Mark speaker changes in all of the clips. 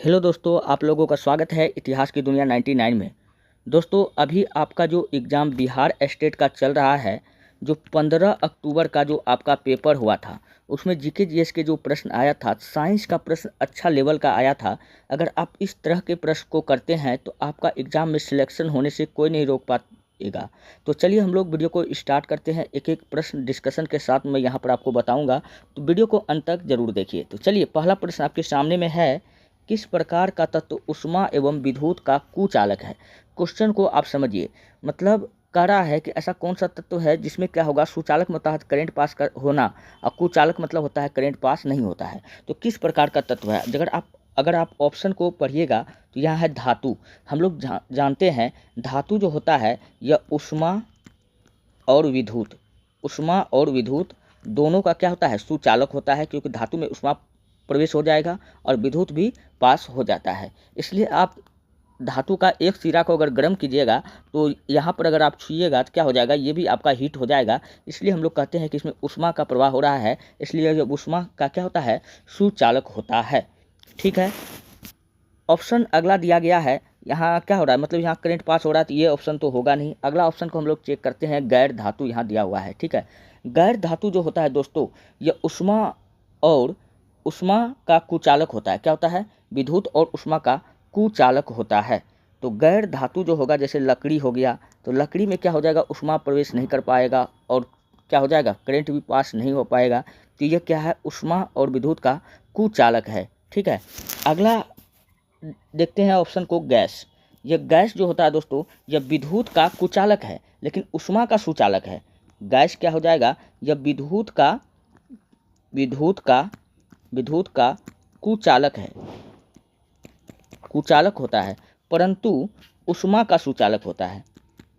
Speaker 1: Hello दोस्तों, आप लोगों का स्वागत है इतिहास की दुनिया 99 में। दोस्तों, अभी आपका जो एग्ज़ाम बिहार स्टेट का चल रहा है, जो 15 अक्टूबर का जो आपका पेपर हुआ था, उसमें जीके जीएस के जो प्रश्न आया था, साइंस का प्रश्न अच्छा लेवल का आया था। अगर आप इस तरह के प्रश्न को करते हैं तो आपका एग्ज़ाम में सिलेक्शन होने से कोई नहीं रोक पाएगा। तो चलिए हम लोग वीडियो को स्टार्ट करते हैं। एक एक प्रश्न डिस्कशन के साथ मैं यहाँ पर आपको बताऊँगा, तो वीडियो को अंत तक ज़रूर देखिए। तो चलिए, पहला प्रश्न आपके सामने में है, किस प्रकार का तत्व ऊष्मा एवं विद्युत का कुचालक है। क्वेश्चन को आप समझिए, मतलब कह रहा है कि ऐसा कौन सा तत्व है जिसमें क्या होगा, सुचालक मतलब करंट पास कर होना और कुचालक मतलब होता है करंट पास नहीं होता है। तो किस प्रकार का तत्व है, अगर आप ऑप्शन को पढ़िएगा तो यहाँ है धातु। हम लोग जानते हैं धातु जो होता है यह ऊष्मा और विद्युत, ऊष्मा और विद्युत दोनों का क्या होता है, सुचालक होता है, क्योंकि धातु में ऊष्मा प्रवेश हो जाएगा और विद्युत भी पास हो जाता है। इसलिए आप धातु का एक सिरा को अगर गर्म कीजिएगा तो यहाँ पर अगर आप छुइएगा तो क्या हो जाएगा, ये भी आपका हीट हो जाएगा। इसलिए हम लोग कहते हैं कि इसमें ऊष्मा का प्रवाह हो रहा है, इसलिए जब ऊष्मा का क्या होता है, सुचालक होता है। ठीक है, ऑप्शन अगला दिया गया है, यहाँ क्या हो रहा है, मतलब यहाँ करंट पास हो रहा है, तो ये ऑप्शन तो होगा नहीं। अगला ऑप्शन को हम लोग चेक करते हैं, गैर धातु यहाँ दिया हुआ है। ठीक है, गैर धातु जो होता है दोस्तों, यह ऊष्मा का कुचालक होता है। क्या होता है, विद्युत और ऊष्मा का कुचालक होता है। तो गैर धातु जो होगा, जैसे लकड़ी हो गया, तो लकड़ी में क्या हो जाएगा, ऊष्मा प्रवेश नहीं कर पाएगा और क्या हो जाएगा, करंट भी पास नहीं हो पाएगा। तो ये क्या है, ऊष्मा और विद्युत का कुचालक है। ठीक है, अगला देखते हैं ऑप्शन को, गैस। यह गैस जो होता है दोस्तों, यह विद्युत का कुचालक है लेकिन ऊष्मा का सुचालक है। गैस क्या हो जाएगा, यह विद्युत का कुचालक है, कुचालक होता है, परंतु ऊष्मा का सुचालक होता है,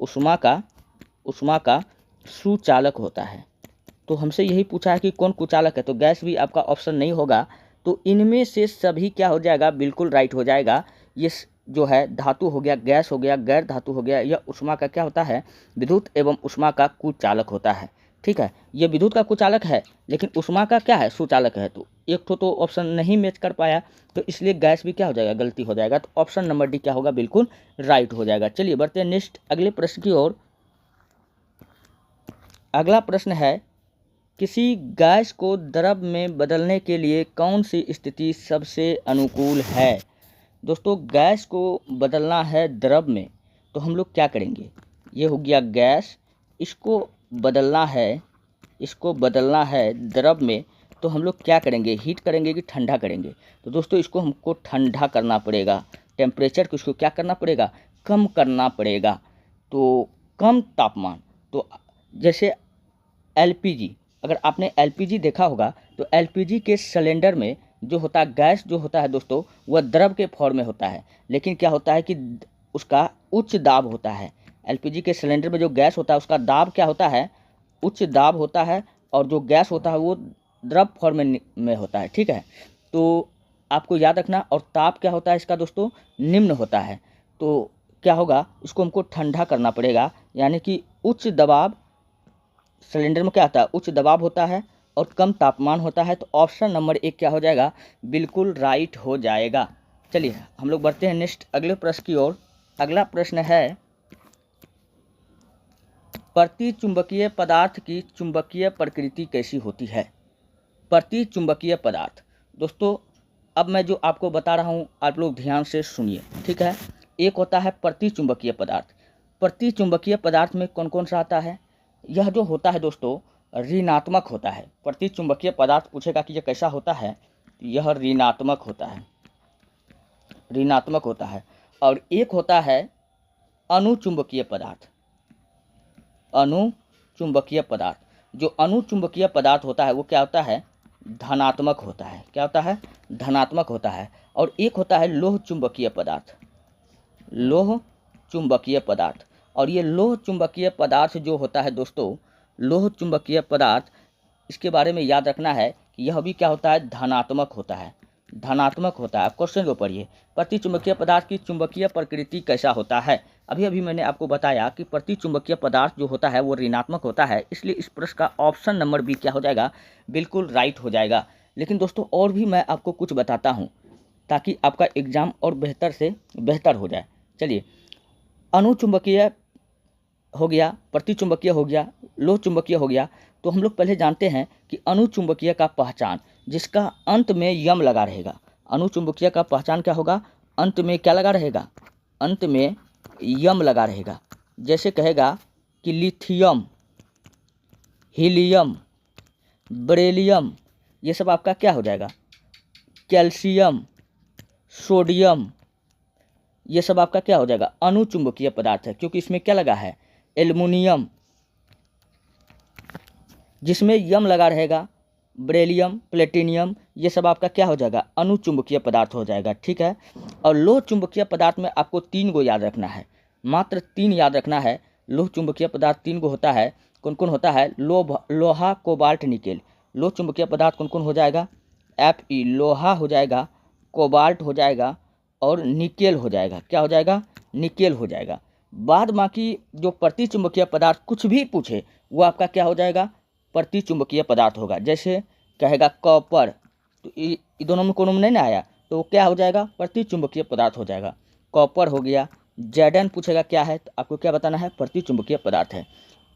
Speaker 1: ऊष्मा का सुचालक होता है। तो हमसे यही पूछा है कि कौन कुचालक है, तो गैस भी आपका ऑप्शन नहीं होगा। तो इनमें से सभी क्या हो जाएगा, बिल्कुल राइट हो जाएगा। ये जो है धातु हो गया, गैस हो गया, गैर धातु हो गया, यह ऊष्मा का क्या होता है, विद्युत एवं ऊष्मा का कुचालक होता है। ठीक है, ये विद्युत का कुचालक है लेकिन ऊष्मा का क्या है, सुचालक है। तो एक तो ऑप्शन नहीं मैच कर पाया, तो इसलिए गैस भी क्या हो जाएगा, गलती हो जाएगा। तो ऑप्शन नंबर डी क्या होगा, बिल्कुल राइट हो जाएगा। चलिए बढ़ते हैं नेक्स्ट अगले प्रश्न की ओर। अगला प्रश्न है, किसी गैस को द्रव में बदलने के लिए कौन सी स्थिति सबसे अनुकूल है। दोस्तों, गैस को बदलना है द्रव में, तो हम लोग क्या करेंगे, ये हो गया गैस, इसको बदलना है द्रव में, तो हम लोग क्या करेंगे, हीट करेंगे कि ठंडा करेंगे। तो दोस्तों, इसको हमको ठंडा करना पड़ेगा, टेम्परेचर को इसको क्या करना पड़ेगा, कम करना पड़ेगा। तो कम तापमान, तो जैसे एलपीजी, अगर आपने एलपीजी देखा होगा तो एलपीजी के सिलेंडर में जो होता है, गैस जो होता है दोस्तों, वह द्रव के फॉर्म में होता है, लेकिन क्या होता है कि उसका उच्च दाब होता है। एलपीजी के सिलेंडर में जो गैस होता है उसका दाब क्या होता है, उच्च दाब होता है, और जो गैस होता है वो द्रव फॉर्म में होता है। ठीक है, तो आपको याद रखना। और ताप क्या होता है इसका दोस्तों, निम्न होता है। तो क्या होगा, इसको हमको ठंडा करना पड़ेगा, यानी कि उच्च दबाव, सिलेंडर में क्या आता है, उच्च दबाव होता है और कम तापमान होता है। तो ऑप्शन नंबर एक क्या हो जाएगा, बिल्कुल राइट हो जाएगा। चलिए हम लोग बढ़ते हैं नेक्स्ट अगले प्रश्न की ओर। अगला प्रश्न है, प्रतिचुंबकीय पदार्थ की चुंबकीय प्रकृति कैसी होती है। प्रतिचुंबकीय पदार्थ, दोस्तों अब मैं जो आपको बता रहा हूँ आप लोग ध्यान से सुनिए। ठीक है, एक होता है प्रतिचुंबकीय पदार्थ। प्रतिचुंबकीय पदार्थ में कौन कौन सा आता है, यह जो होता है दोस्तों ऋणात्मक होता है। प्रतिचुंबकीय पदार्थ पूछेगा कि यह कैसा होता है, यह ऋणात्मक होता है। और एक होता है अनुचुंबकीय पदार्थ। अनुचुंबकीय पदार्थ, जो अनुचुंबकीय पदार्थ होता है वो क्या होता है, धनात्मक होता है। क्या होता है, धनात्मक होता है। और एक होता है लोह चुंबकीय पदार्थ। और ये लोह चुंबकीय पदार्थ जो होता है दोस्तों, लोह चुंबकीय पदार्थ, इसके बारे में याद रखना है कि यह भी क्या होता है, धनात्मक होता है। क्वेश्चन को पढ़िए, प्रतिचुंबकीय पदार्थ की चुंबकीय प्रकृति कैसा होता है। अभी मैंने आपको बताया कि प्रतिचुंबकीय पदार्थ जो होता है वो ऋणात्मक होता है, इसलिए इस प्रश्न का ऑप्शन नंबर बी क्या हो जाएगा, बिल्कुल राइट हो जाएगा। लेकिन दोस्तों और भी मैं आपको कुछ बताता हूँ ताकि आपका एग्ज़ाम और बेहतर से बेहतर हो जाए। चलिए, अनुचुंबकीय हो गया, प्रतिचुंबकीय हो गया, लोह चुंबकीय हो गया। तो हम लोग पहले जानते हैं कि अनुचुंबकीय का पहचान, जिसका अंत में यम लगा रहेगा। अनुचुंबकीय का पहचान क्या होगा? अंत में क्या लगा रहेगा? अंत में यम लगा रहेगा। जैसे कहेगा कि लिथियम, हीलियम, बेरिलियम, ये सब आपका क्या हो जाएगा? कैल्शियम, सोडियम, ये सब आपका क्या हो जाएगा? अनुचुंबकीय पदार्थ है, क्योंकि इसमें क्या लगा है? एल्युमिनियम, जिसमें यम लगा रहेगा। बेरिलियम, प्लेटिनियम, ये सब आपका क्या हो जाएगा? अनुचुंबकीय पदार्थ हो जाएगा। ठीक है। और लोह चुंबकीय पदार्थ में आपको 3 गो याद रखना है, मात्र 3 याद रखना है। लोह चुंबकीय पदार्थ 3 गो होता है। कौन कौन होता है? लोहा, कोबाल्ट, निकेल। लोह चुंबकीय पदार्थ कौन कौन हो जाएगा? Fe, लोहा हो जाएगा, कोबाल्ट हो जाएगा और निकेल हो जाएगा। क्या हो जाएगा? निकेल हो जाएगा। बाद बाकी जो प्रतिचुंबकीय पदार्थ कुछ भी पूछे वो आपका क्या हो जाएगा? प्रतिचुंबकीय पदार्थ होगा। जैसे कहेगा कॉपर, तो ये दोनों में कोनो में नहीं ना आया, तो वो क्या हो जाएगा? प्रतिचुंबकीय पदार्थ हो जाएगा। कॉपर हो गया। Zn पूछेगा क्या है, तो आपको क्या बताना है? प्रतिचुंबकीय पदार्थ है।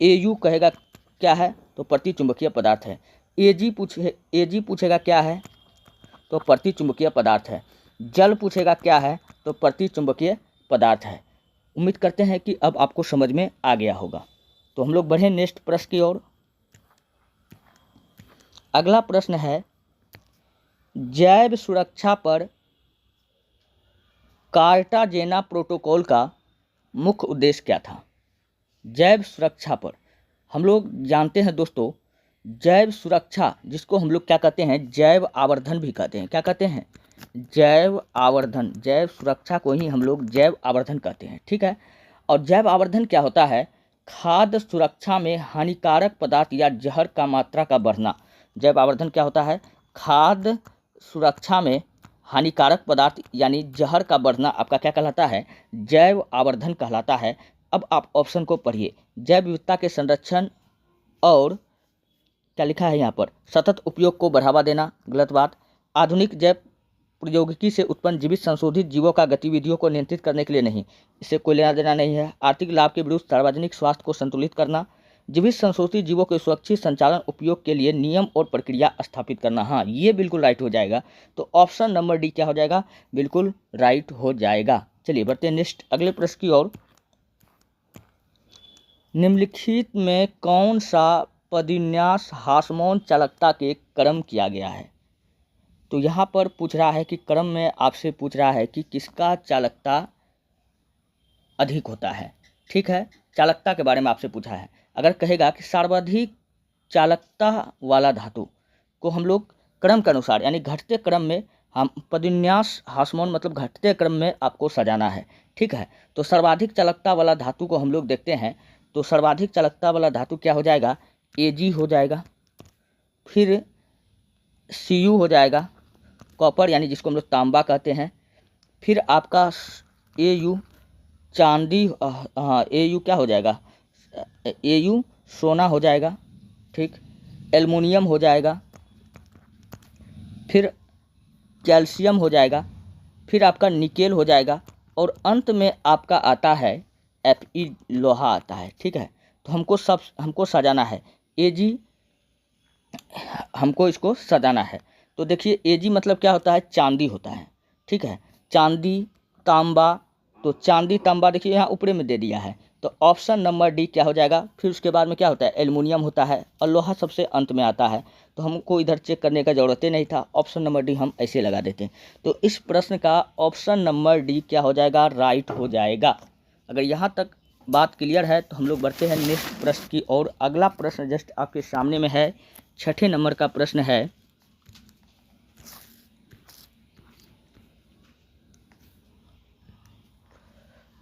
Speaker 1: Au कहेगा क्या है, तो प्रतिचुंबकीय पदार्थ है। Ag पूछेगा क्या है, तो प्रतिचुंबकीय पदार्थ है। जल पूछेगा क्या है, तो प्रतिचुंबकीय पदार्थ है। उम्मीद करते हैं कि अब आपको समझ में आ गया होगा। तो हम लोग बढ़े नेक्स्ट प्रश्न की ओर। अगला प्रश्न है, जैव सुरक्षा पर कार्टाजेना प्रोटोकॉल का मुख्य उद्देश्य क्या था? जैव सुरक्षा पर हम लोग जानते हैं दोस्तों, जैव सुरक्षा जिसको हम लोग क्या कहते हैं? जैव आवर्धन भी कहते हैं। क्या कहते हैं? जैव आवर्धन। जैव सुरक्षा को ही हम लोग जैव आवर्धन कहते हैं। ठीक है। और जैव आवर्धन क्या होता है? खाद्य सुरक्षा में हानिकारक पदार्थ या जहर का मात्रा का बढ़ना। जैव आवर्धन क्या होता है? खाद्य सुरक्षा में हानिकारक पदार्थ यानी जहर का बढ़ना आपका क्या कहलाता है? जैव आवर्धन कहलाता है। अब आप ऑप्शन को पढ़िए। जैव विविधता के संरक्षण और क्या लिखा है यहाँ पर? सतत उपयोग को बढ़ावा देना, गलत बात। आधुनिक जैव प्रौद्योगिकी से उत्पन्न जीवित संशोधित जीवों का गतिविधियों को नियंत्रित करने के लिए नहीं, इससे कोई लेना देना नहीं है। आर्थिक लाभ के विरुद्ध सार्वजनिक स्वास्थ्य को संतुलित करना, जीवित संशोधित जीवों के सुरक्षित संचालन उपयोग के लिए नियम और प्रक्रिया स्थापित करना। हाँ, ये बिल्कुल राइट हो जाएगा। तो ऑप्शन नंबर डी क्या हो जाएगा? बिल्कुल राइट हो जाएगा। चलिए बढ़ते हैं नेक्स्ट अगले प्रश्न की ओर। निम्नलिखित में कौन सा पदविन्यास हार्मोन चालकता के क्रम किया गया है? तो यहाँ पर पूछ रहा है कि क्रम में आपसे पूछ रहा है कि किसका चालकता अधिक होता है। ठीक है, चालकता के बारे में आपसे पूछा है। अगर कहेगा कि सर्वाधिक चालकता वाला धातु को हम लोग क्रम के अनुसार यानी घटते क्रम में हम पदविन्यास हार्मोन मतलब घटते क्रम में आपको सजाना है। ठीक है, तो सर्वाधिक चालकता वाला धातु को हम लोग देखते हैं। तो सर्वाधिक चालकता वाला धातु क्या हो जाएगा? Ag हो जाएगा, फिर Cu हो जाएगा, कॉपर यानी जिसको हम लोग तांबा कहते हैं, फिर आपका Au चांदी, हाँ Au क्या हो जाएगा? Au सोना हो जाएगा। ठीक, एल्युमिनियम हो जाएगा, फिर कैल्शियम हो जाएगा, फिर आपका निकेल हो जाएगा और अंत में आपका आता है Fe, लोहा आता है। ठीक है, तो हमको सजाना है Ag, हमको इसको सजाना है। तो देखिए Ag मतलब क्या होता है? चांदी होता है। ठीक है, चांदी, तांबा, तो चांदी तांबा देखिए यहाँ ऊपरे में दे दिया है। तो ऑप्शन नंबर डी क्या हो जाएगा? फिर उसके बाद में क्या होता है? एल्युमिनियम होता है और लोहा सबसे अंत में आता है। तो हमको इधर चेक करने का ज़रूरत ही नहीं था, ऑप्शन नंबर डी हम ऐसे लगा देते हैं। तो इस प्रश्न का ऑप्शन नंबर डी क्या हो जाएगा? राइट हो जाएगा। अगर यहाँ तक बात क्लियर है तो हम लोग बढ़ते हैं नेक्स्ट प्रश्न की और। अगला प्रश्न जस्ट आपके सामने में है, 6ठे नंबर का प्रश्न है।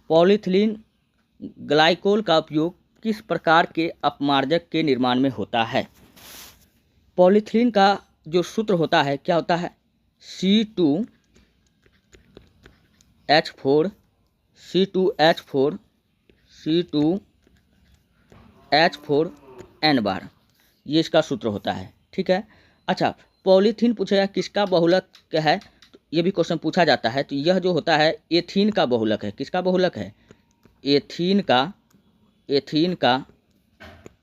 Speaker 1: पॉलीथिलीन ग्लाइकोल का उपयोग किस प्रकार के अपमार्जक के निर्माण में होता है? पॉलीथिलीन का जो सूत्र होता है क्या होता है? C2H4 N बार, ये इसका सूत्र होता है। ठीक है, अच्छा पॉलीथीन पूछेगा किसका बहुलक है? तो ये भी क्वेश्चन पूछा जाता है। तो यह जो होता है एथीन का बहुलक है। किसका बहुलक है? एथीन का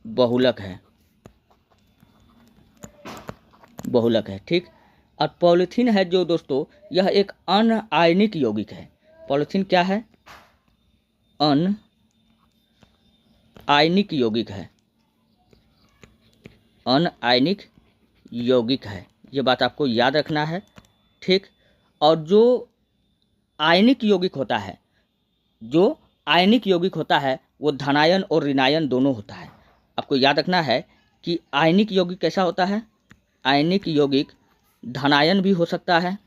Speaker 1: बहुलक है, ठीक। और पॉलीथीन है जो दोस्तों, यह एक अनआयनिक यौगिक है। पॉलीथीन क्या है? अनआयनिक यौगिक है। ये बात आपको याद रखना है, ठीक। और जो आयनिक यौगिक होता है वो धनायन और ऋणायन दोनों होता है। आपको याद रखना है कि आयनिक यौगिक कैसा होता है? आयनिक यौगिक धनायन भी हो सकता है,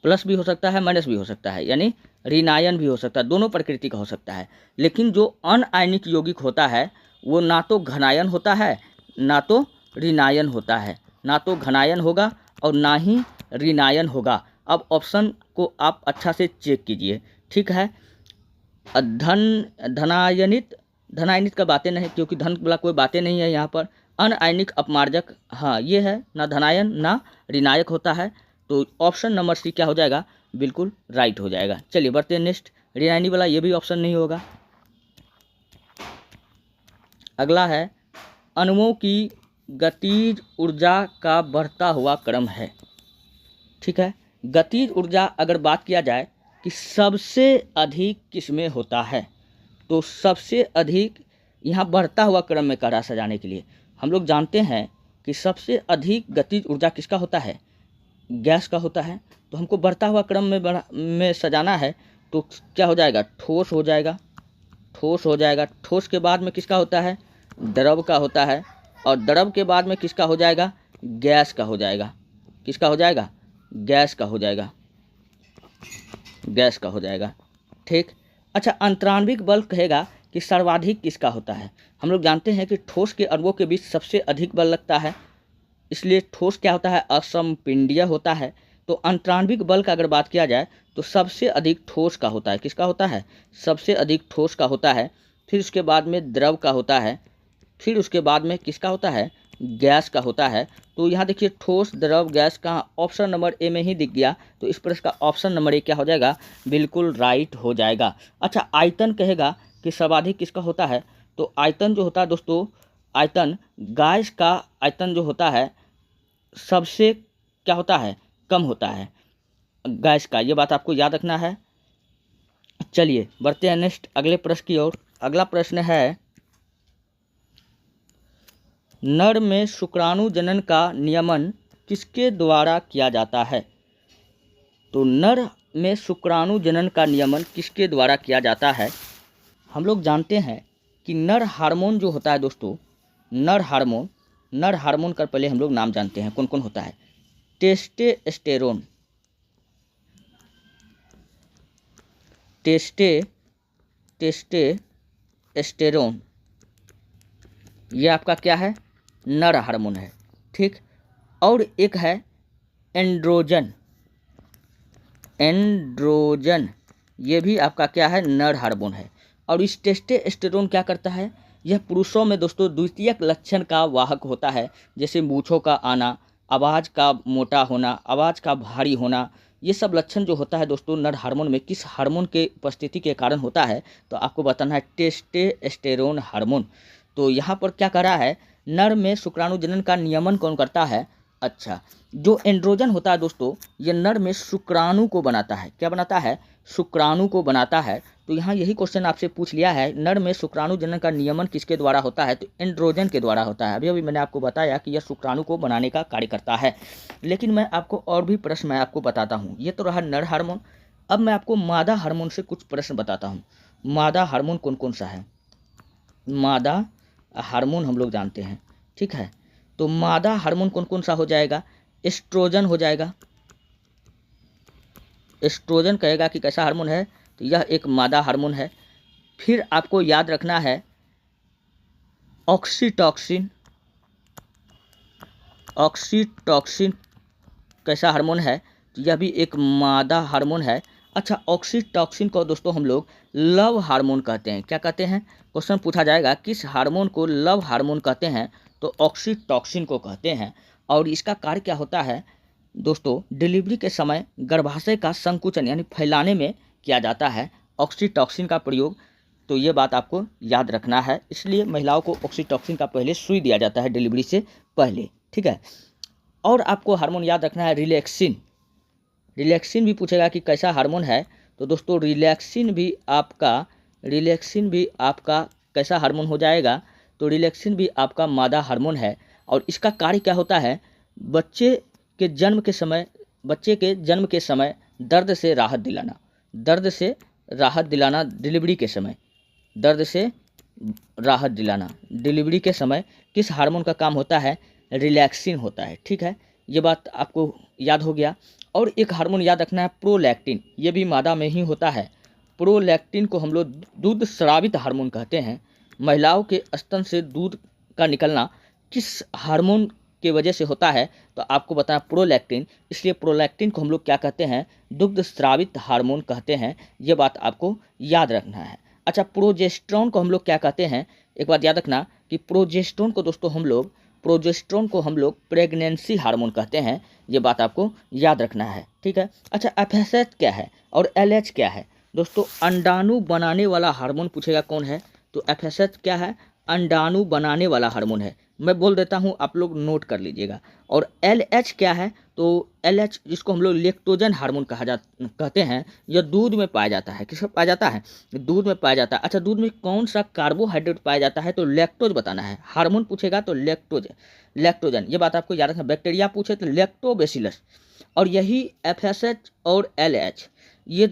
Speaker 1: प्लस भी हो सकता है, माइनस भी हो सकता है, यानी ऋणायन भी हो सकता है, दोनों प्रकृति का हो सकता है। लेकिन जो अनआयनिक यौगिक होता है वो ना तो घनायन होता है ना तो ऋणायन होता है, ना तो घनायन होगा और ना ही ऋणायन होगा। अब ऑप्शन को आप अच्छा से चेक कीजिए, ठीक है। धनायनित का बातें नहीं, क्योंकि धन वाला कोई बातें नहीं है यहाँ पर। अनआयनिक अपमार्जक, हाँ ये है, ना धनायन ना ऋणायक होता है। तो ऑप्शन नंबर सी क्या हो जाएगा? बिल्कुल राइट हो जाएगा। चलिए बढ़ते हैं नेक्स्ट। ऋणायनी वाला ये भी ऑप्शन नहीं होगा। अगला है अणुओं की गतिज ऊर्जा का बढ़ता हुआ क्रम है, ठीक है। गतिज ऊर्जा अगर बात किया जाए कि सबसे अधिक किसमें होता है, तो सबसे अधिक यहाँ बढ़ता हुआ क्रम में करा सजाने के लिए हम लोग जानते हैं कि सबसे अधिक गतिज ऊर्जा किसका होता है? गैस का होता है। तो हमको बढ़ता हुआ क्रम में सजाना है, तो क्या हो जाएगा? ठोस हो जाएगा। ठोस के बाद में किसका होता है? द्रव का होता है। और द्रव के बाद में किसका हो जाएगा? गैस का हो जाएगा। किसका हो जाएगा? गैस का हो जाएगा, ठीक। अच्छा, अंतराण्विक बल कहेगा कि सर्वाधिक किसका होता है? हम लोग जानते हैं कि ठोस के अणुओं के बीच सबसे अधिक बल लगता है, इसलिए ठोस क्या होता है? असमपिंडीय होता है। तो अंतराण्विक बल का अगर बात किया जाए तो सबसे अधिक ठोस का होता है। किसका होता है? सबसे अधिक ठोस का होता है। फिर उसके बाद में द्रव का होता है। फिर उसके बाद में किसका होता है? गैस का होता है। तो यहाँ देखिए ठोस, द्रव, गैस का ऑप्शन नंबर ए में ही दिख गया। तो इस प्रश्न का ऑप्शन नंबर ए क्या हो जाएगा? बिल्कुल राइट हो जाएगा। अच्छा, आयतन कहेगा कि सर्वाधिक किसका होता है? तो आयतन जो होता है दोस्तों, गैस का आयतन जो होता है सबसे क्या होता है? कम होता है गैस का। ये बात आपको याद रखना है। चलिए बढ़ते हैं नेक्स्ट अगले प्रश्न की ओर। अगला प्रश्न है नर में शुक्राणु जनन का नियमन किसके द्वारा किया जाता है? तो नर में शुक्राणु जनन का नियमन किसके द्वारा किया जाता है? हम लोग जानते हैं कि नर हार्मोन जो होता है दोस्तों, नर हार्मोन का पहले हम लोग नाम जानते हैं कौन कौन होता है। टेस्टोस्टेरोन, ये आपका क्या है? नर हार्मोन है, ठीक। और एक है एंड्रोजन, ये भी आपका क्या है? नर हार्मोन है। और इस टेस्टोस्टेरोन क्या करता है? यह पुरुषों में दोस्तों द्वितीयक लक्षण का वाहक होता है, जैसे मूंछों का आना, आवाज़ का मोटा होना, आवाज़ का भारी होना। ये सब लक्षण जो होता है दोस्तों नर हार्मोन में किस हार्मोन के उपस्थिति के कारण होता है? तो आपको बताना है टेस्टोस्टेरोन हार्मोन। तो यहाँ पर क्या करा है? नर में शुक्राणु जनन का नियमन कौन करता है? अच्छा, जो एंड्रोजन होता है दोस्तों, ये नर में शुक्राणु को बनाता है। क्या बनाता है? शुक्राणु को बनाता है। तो यहाँ यही क्वेश्चन आपसे पूछ लिया है, नर में शुक्राणु जनन का नियमन किसके द्वारा होता है? तो एंड्रोजन के द्वारा होता है। अभी मैंने आपको बताया कि यह शुक्राणु को बनाने का कार्य करता है। लेकिन मैं आपको और भी प्रश्न मैं आपको बताता हूँ। ये तो रहा नर हार्मोन। अब मैं आपको मादा हार्मोन से कुछ प्रश्न बताता हूँ। मादा हार्मोन कौन कौन सा है? मादा हार्मोन हम लोग जानते हैं, ठीक है। तो मादा हार्मोन कौन कौन सा हो जाएगा? एस्ट्रोजन हो जाएगा। एस्ट्रोजन कहेगा कि कैसा हार्मोन है? तो यह एक मादा हार्मोन है। फिर आपको याद रखना है ऑक्सीटॉक्सिन। ऑक्सीटॉक्सिन कैसा हार्मोन है? तो यह भी एक मादा हार्मोन है। अच्छा, ऑक्सीटॉक्सिन को दोस्तों हम लोग लव हार्मोन कहते हैं। क्या कहते हैं? क्वेश्चन पूछा जाएगा किस हार्मोन को लव हार्मोन कहते हैं? तो ऑक्सीटॉक्सिन को कहते हैं। और इसका कार्य क्या होता है? दोस्तों डिलीवरी के समय गर्भाशय का संकुचन यानी फैलाने में किया जाता है ऑक्सीटॉसिन का प्रयोग। तो ये बात आपको याद रखना है, इसलिए महिलाओं को ऑक्सीटॉसिन का पहले सुई दिया जाता है डिलीवरी से पहले, ठीक है। और आपको हार्मोन याद रखना है रिलैक्सिन। रिलैक्सिन भी पूछेगा कि कैसा हार्मोन है, तो दोस्तों रिलैक्सिन भी आपका कैसा हार्मोन हो जाएगा, तो रिलैक्सिन भी आपका मादा हार्मोन है। और इसका कार्य क्या होता है, बच्चे के जन्म के समय दर्द से राहत दिलाना डिलीवरी के समय, डिलीवरी के समय किस हार्मोन का काम होता है, रिलैक्सिन होता है, ठीक है। ये बात आपको याद हो गया। और एक हार्मोन याद रखना है प्रोलैक्टिन, ये भी मादा में ही होता है। प्रोलैक्टिन को हम लोग दूध स्रावित हार्मोन कहते हैं। महिलाओं के स्तन से दूध का निकलना किस हार्मोन की वजह से होता है, तो आपको बताना प्रोलैक्टिन। इसलिए प्रोलैक्टिन को हम लोग क्या कहते हैं, दुग्ध स्रावित हार्मोन कहते हैं। ये बात आपको याद रखना है। अच्छा, प्रोजेस्टेरोन को हम लोग क्या कहते हैं, एक बात याद रखना कि प्रोजेस्टेरोन को हम लोग प्रेगनेंसी हार्मोन कहते हैं। ये बात आपको याद रखना है, ठीक है। अच्छा, एफएसएच क्या है और एलएच क्या है, दोस्तों अंडाणु बनाने वाला हार्मोन पूछेगा कौन है, तो एफएसएच क्या है, अंडाणु बनाने वाला हार्मोन है। मैं बोल देता हूँ, आप लोग नोट कर लीजिएगा। और एलएच क्या है, तो एलएच जिसको हम लोग लेक्टोजन हार्मोन कहते हैं, यह दूध में पाया जाता है। किसमें पाया जाता है, दूध में पाया जाता है। अच्छा, दूध में कौन सा कार्बोहाइड्रेट पाया जाता है, तो लैक्टोज बताना है। हार्मोन पूछेगा तो लैक्टोजन, ये बात आपको याद रखना। बैक्टीरिया पूछे तो लैक्टोबैसिलस। और यही एफएसएच और एलएच ये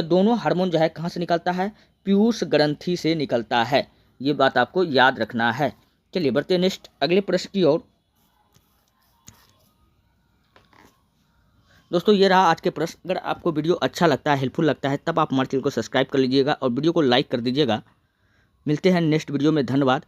Speaker 1: दोनों हार्मोन जो है कहाँ से निकलता है, पीयूष ग्रंथि से निकलता है। ये बात आपको याद रखना है। चलिए बढ़ते हैं नेक्स्ट अगले प्रश्न की ओर। दोस्तों ये रहा आज के प्रश्न। अगर आपको वीडियो अच्छा लगता है, हेल्पफुल लगता है, तब आप हमारे चैनल को सब्सक्राइब कर लीजिएगा और वीडियो को लाइक कर दीजिएगा। मिलते हैं नेक्स्ट वीडियो में, धन्यवाद।